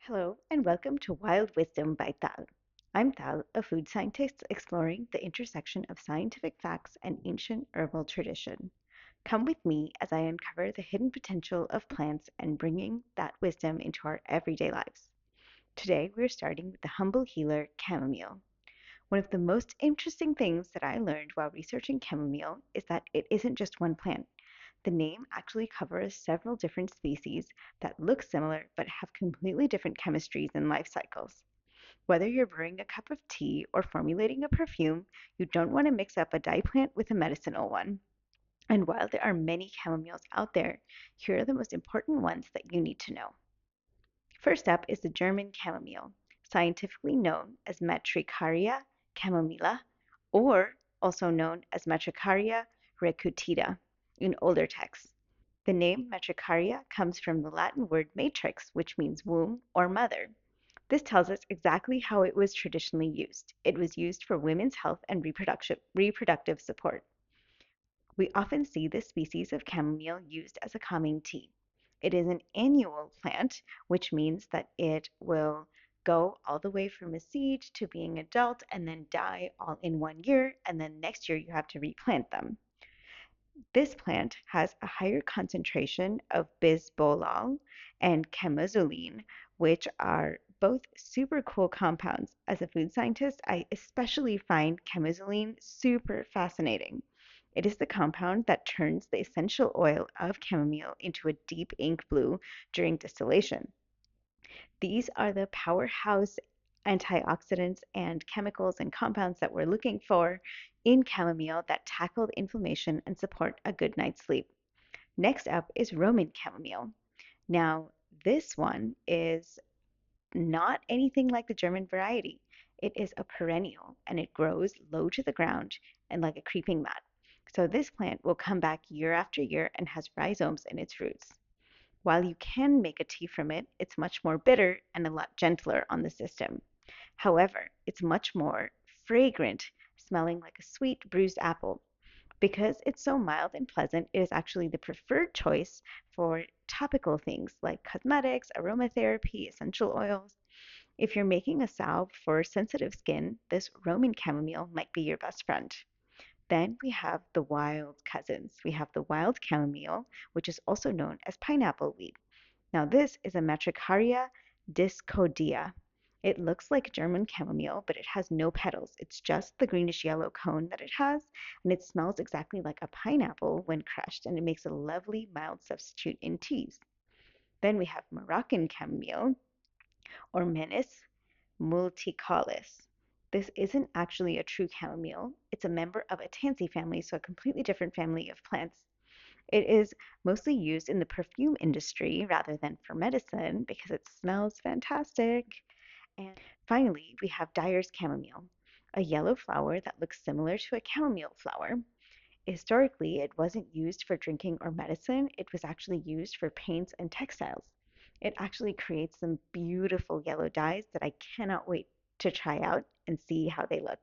Hello, and welcome to Wild Wisdom by Tal. I'm Tal, a food scientist exploring the intersection of scientific facts and ancient herbal tradition. Come with me as I uncover the hidden potential of plants and bringing that wisdom into our everyday lives. Today, we're starting with the humble healer chamomile. One of the most interesting things that I learned while researching chamomile is that it isn't just one plant. The name actually covers several different species that look similar but have completely different chemistries and life cycles. Whether you're brewing a cup of tea or formulating a perfume, you don't want to mix up a dye plant with a medicinal one. And while there are many chamomiles out there, here are the most important ones that you need to know. First up is the German chamomile, scientifically known as Matricaria chamomilla, or also known as Matricaria recutita in older texts. The name Matricaria comes from the Latin word matrix, which means womb or mother. This tells us exactly how it was traditionally used. It was used for women's health and reproductive support. We often see this species of chamomile used as a calming tea. It is an annual plant, which means that it will go all the way from a seed to being adult and then die all in 1 year, and then next year you have to replant them. This plant has a higher concentration of bisbolol and chemazoline, which are both super cool compounds. As a food scientist, I especially find chemazoline super fascinating. It is the compound that turns the essential oil of chamomile into a deep ink blue during distillation. These are the powerhouse antioxidants and chemicals and compounds that we're looking for in chamomile that tackle inflammation and support a good night's sleep. Next up is Roman chamomile. Now, this one is not anything like the German variety. It is a perennial and it grows low to the ground and like a creeping mat. So this plant will come back year after year and has rhizomes in its roots. While you can make a tea from it, it's much more bitter and a lot gentler on the system. However, it's much more fragrant, smelling like a sweet bruised apple. Because it's so mild and pleasant, it is actually the preferred choice for topical things like cosmetics, aromatherapy, essential oils. If you're making a salve for sensitive skin, this Roman chamomile might be your best friend. Then we have the wild cousins. We have the wild chamomile, which is also known as pineapple weed. Now, this is a Matricaria discoidea. It looks like German chamomile, but it has no petals. It's just the greenish yellow cone that it has, and it smells exactly like a pineapple when crushed, and it makes a lovely mild substitute in teas. Then we have Moroccan chamomile, Ormenis multicaulis. This isn't actually a true chamomile. It's a member of a tansy family, so a completely different family of plants. It is mostly used in the perfume industry rather than for medicine because it smells fantastic. And finally, we have Dyer's chamomile, a yellow flower that looks similar to a chamomile flower. Historically, it wasn't used for drinking or medicine, it was actually used for paints and textiles. It actually creates some beautiful yellow dyes that I cannot wait to try out and see how they look.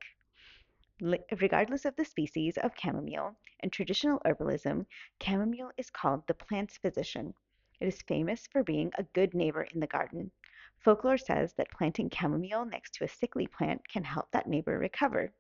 Regardless of the species of chamomile, in traditional herbalism, chamomile is called the plant's physician. It is famous for being a good neighbor in the garden. Folklore says that planting chamomile next to a sickly plant can help that neighbor recover.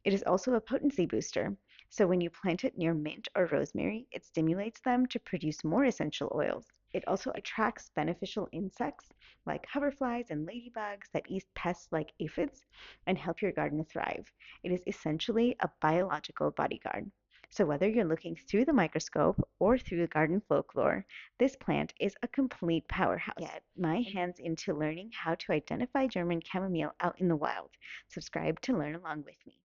It is also a potency booster, so when you plant it near mint or rosemary, it stimulates them to produce more essential oils. It also attracts beneficial insects like hoverflies and ladybugs that eat pests like aphids and help your garden thrive. It is essentially a biological bodyguard. So whether you're looking through the microscope or through the garden folklore, this plant is a complete powerhouse. Get my hands into learning how to identify German chamomile out in the wild. Subscribe to learn along with me.